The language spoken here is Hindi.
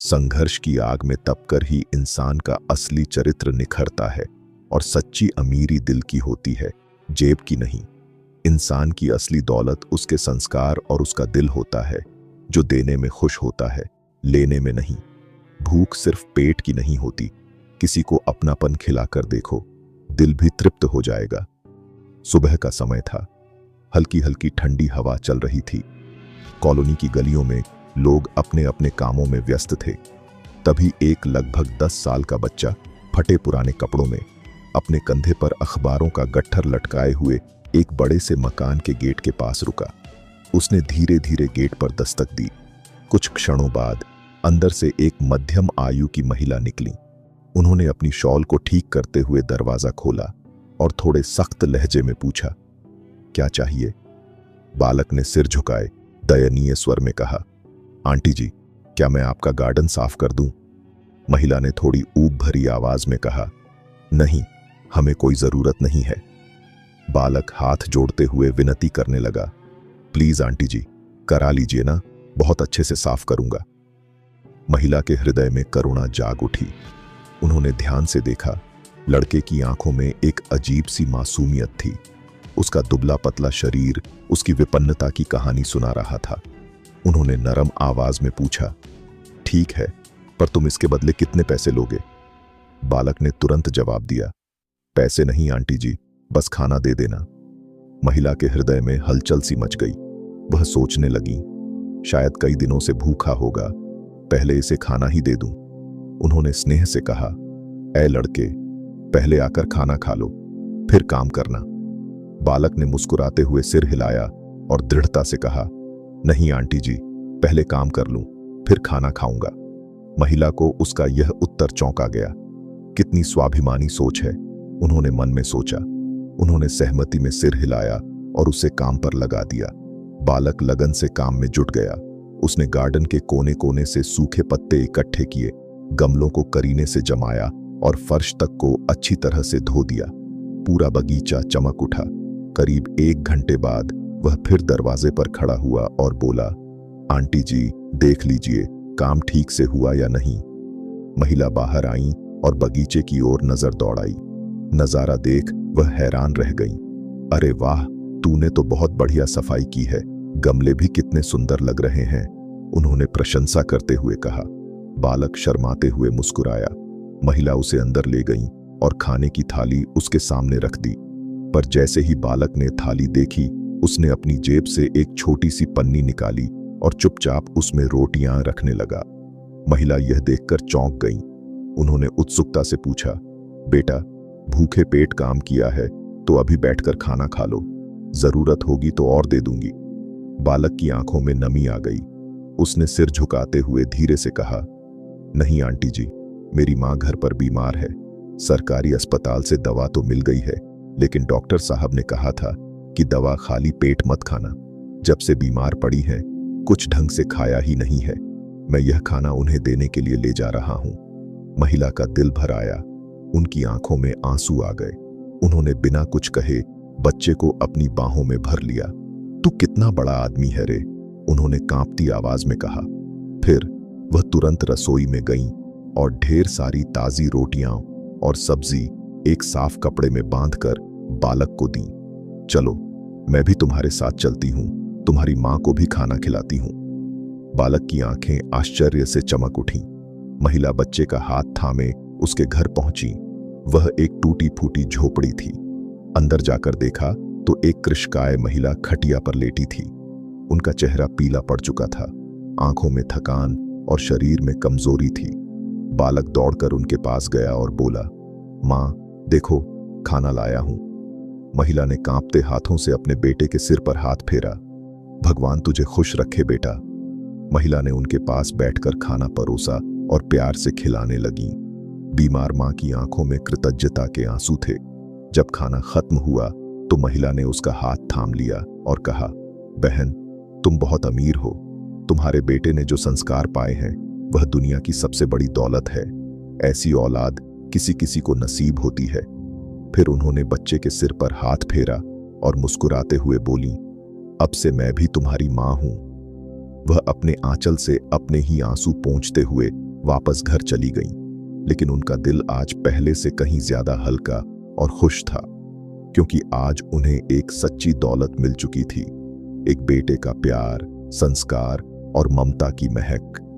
संघर्ष की आग में तपकर ही इंसान का असली चरित्र निखरता है और सच्ची अमीरी दिल की होती है, जेब की नहीं। इंसान की असली दौलत उसके संस्कार और उसका दिल होता है, जो देने में खुश होता है, लेने में नहीं। भूख सिर्फ पेट की नहीं होती, किसी को अपनापन खिलाकर देखो, दिल भी तृप्त हो जाएगा। सुबह का समय था, हल्की हल्की ठंडी हवा चल रही थी। कॉलोनी की गलियों में लोग अपने अपने कामों में व्यस्त थे। तभी एक लगभग 10 साल का बच्चा फटे पुराने कपड़ों में अपने कंधे पर अखबारों का गट्ठर लटकाए हुए एक बड़े से मकान के गेट के पास रुका। उसने धीरे धीरे गेट पर दस्तक दी। कुछ क्षणों बाद अंदर से एक मध्यम आयु की महिला निकली। उन्होंने अपनी शॉल को ठीक करते हुए दरवाजा खोला और थोड़े सख्त लहजे में पूछा, क्या चाहिए? बालक ने सिर झुकाए दयनीय स्वर में कहा, आंटी जी, क्या मैं आपका गार्डन साफ कर दूं? महिला ने थोड़ी ऊब भरी आवाज में कहा, नहीं, हमें कोई जरूरत नहीं है। बालक हाथ जोड़ते हुए विनती करने लगा, प्लीज आंटी जी, करा लीजिए ना, बहुत अच्छे से साफ करूंगा। महिला के हृदय में करुणा जाग उठी। उन्होंने ध्यान से देखा। लड़के की आंखों में एक अजीब सी मासूमियत थी। उसका दुबला पतला शरीर उसकी विपन्नता की कहानी सुना रहा था। उन्होंने नरम आवाज में पूछा, ठीक है, पर तुम इसके बदले कितने पैसे लोगे? बालक ने तुरंत जवाब दिया, पैसे नहीं आंटी जी, बस खाना दे देना। महिला के हृदय में हलचल सी मच गई। वह सोचने लगी, शायद कई दिनों से भूखा होगा, पहले इसे खाना ही दे दूं। उन्होंने स्नेह से कहा, ऐ लड़के, पहले आकर खाना खा लो, फिर काम करना। बालक ने मुस्कुराते हुए सिर हिलाया और दृढ़ता से कहा, नहीं आंटी जी, पहले काम कर लूं, फिर खाना खाऊंगा। महिला को उसका यह उत्तर चौंका गया। कितनी स्वाभिमानी सोच है, उन्होंने मन में सोचा। उन्होंने सहमति में सिर हिलाया और उसे काम पर लगा दिया। बालक लगन से काम में जुट गया। उसने गार्डन के कोने कोने से सूखे पत्ते इकट्ठे किए, गमलों को करीने से जमाया और फर्श तक को अच्छी तरह से धो दिया। पूरा बगीचा चमक उठा। करीब 1 घंटे बाद वह फिर दरवाजे पर खड़ा हुआ और बोला, आंटी जी, देख लीजिए काम ठीक से हुआ या नहीं। महिला बाहर आई और बगीचे की ओर नजर दौड़ाई। नजारा देख वह हैरान रह गई। अरे वाह, तूने तो बहुत बढ़िया सफाई की है, गमले भी कितने सुंदर लग रहे हैं, उन्होंने प्रशंसा करते हुए कहा। बालक शर्माते हुए मुस्कुराया। महिला उसे अंदर ले गई और खाने की थाली उसके सामने रख दी। पर जैसे ही बालक ने थाली देखी, उसने अपनी जेब से एक छोटी सी पन्नी निकाली और चुपचाप उसमें रोटियां रखने लगा। महिला यह देखकर चौंक गई। उन्होंने उत्सुकता से पूछा, बेटा, भूखे पेट काम किया है तो अभी बैठकर खाना खा लो, जरूरत होगी तो और दे दूंगी। बालक की आंखों में नमी आ गई। उसने सिर झुकाते हुए धीरे से कहा, नहीं आंटी जी, मेरी माँ घर पर बीमार है। सरकारी अस्पताल से दवा तो मिल गई है, लेकिन डॉक्टर साहब ने कहा था कि दवा खाली पेट मत खाना। जब से बीमार पड़ी है, कुछ ढंग से खाया ही नहीं है। मैं यह खाना उन्हें देने के लिए ले जा रहा हूं। महिला का दिल भर आया। उनकी आंखों में आंसू आ गए। उन्होंने बिना कुछ कहे बच्चे को अपनी बाहों में भर लिया। तू कितना बड़ा आदमी है रे, उन्होंने कांपती आवाज में कहा। फिर वह तुरंत रसोई में गईं और ढेर सारी ताजी रोटियां और सब्जी एक साफ कपड़े में बांधकर बालक को दी। चलो, मैं भी तुम्हारे साथ चलती हूं, तुम्हारी मां को भी खाना खिलाती हूं। बालक की आंखें आश्चर्य से चमक उठीं। महिला बच्चे का हाथ थामे उसके घर पहुंची। वह एक टूटी फूटी झोपड़ी थी। अंदर जाकर देखा तो एक कृशकाय महिला खटिया पर लेटी थी। उनका चेहरा पीला पड़ चुका था, आंखों में थकान और शरीर में कमजोरी थी। बालक दौड़कर उनके पास गया और बोला, मां, देखो, खाना लाया हूं। महिला ने कांपते हाथों से अपने बेटे के सिर पर हाथ फेरा। भगवान तुझे खुश रखे बेटा। महिला ने उनके पास बैठकर खाना परोसा और प्यार से खिलाने लगी। बीमार मां की आंखों में कृतज्ञता के आंसू थे। जब खाना खत्म हुआ तो महिला ने उसका हाथ थाम लिया और कहा, बहन, तुम बहुत अमीर हो। तुम्हारे बेटे ने जो संस्कार पाए हैं वह दुनिया की सबसे बड़ी दौलत है। ऐसी औलाद किसी किसी को नसीब होती है। फिर उन्होंने बच्चे के सिर पर हाथ फेरा और मुस्कुराते हुए बोली, अब से मैं भी तुम्हारी मां हूं। वह अपने आंचल से अपने ही आंसू पोंछते हुए वापस घर चली गईं। लेकिन उनका दिल आज पहले से कहीं ज्यादा हल्का और खुश था, क्योंकि आज उन्हें एक सच्ची दौलत मिल चुकी थी, एक बेटे का प्यार, संस्कार और ममता की महक।